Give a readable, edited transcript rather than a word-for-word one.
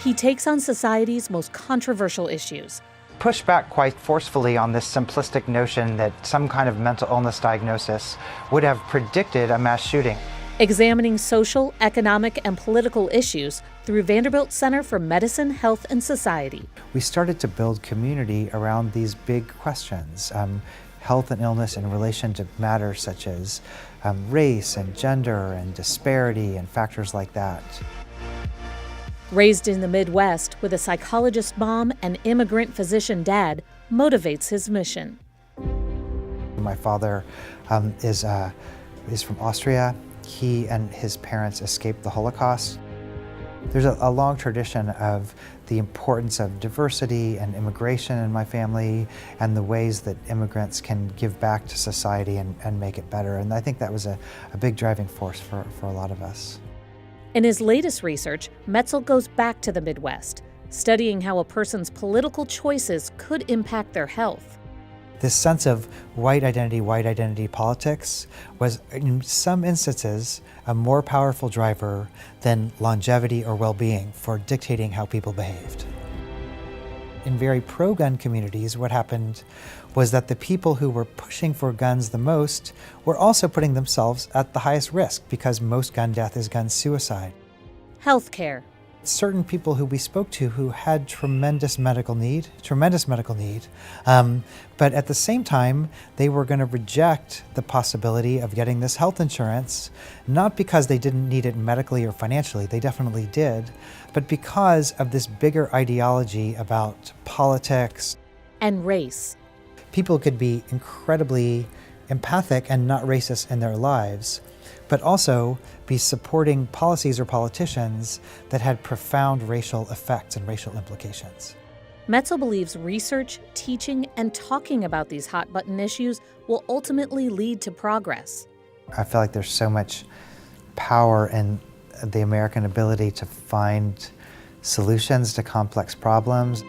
He takes on society's most controversial issues. Push back quite forcefully on this simplistic notion that some kind of mental illness diagnosis would have predicted a mass shooting. Examining social, economic, and political issues through Vanderbilt Center for Medicine, Health, and Society. We started to build community around these big questions, health and illness in relation to matters such as race and gender and disparity and factors like that. Raised in the Midwest with a psychologist mom and immigrant physician dad, motivates his mission. My father is from Austria. He and his parents escaped the Holocaust. There's a long tradition of the importance of diversity and immigration in my family and the ways that immigrants can give back to society and make it better. And I think that was a big driving force for a lot of us. In his latest research, Metzl goes back to the Midwest, studying how a person's political choices could impact their health. This sense of white identity politics was, in some instances, a more powerful driver than longevity or well-being for dictating how people behaved. In very pro-gun communities, what happened was that the people who were pushing for guns the most were also putting themselves at the highest risk because most gun death is gun suicide. Healthcare. Certain people who we spoke to who had tremendous medical need, but at the same time, they were going to reject the possibility of getting this health insurance, not because they didn't need it medically or financially, they definitely did, but because of this bigger ideology about politics And race. People could be incredibly empathic and not racist in their lives, but also be supporting policies or politicians that had profound racial effects and racial implications. Metzl believes research, teaching, and talking about these hot-button issues will ultimately lead to progress. I feel like there's so much power in the American ability to find solutions to complex problems.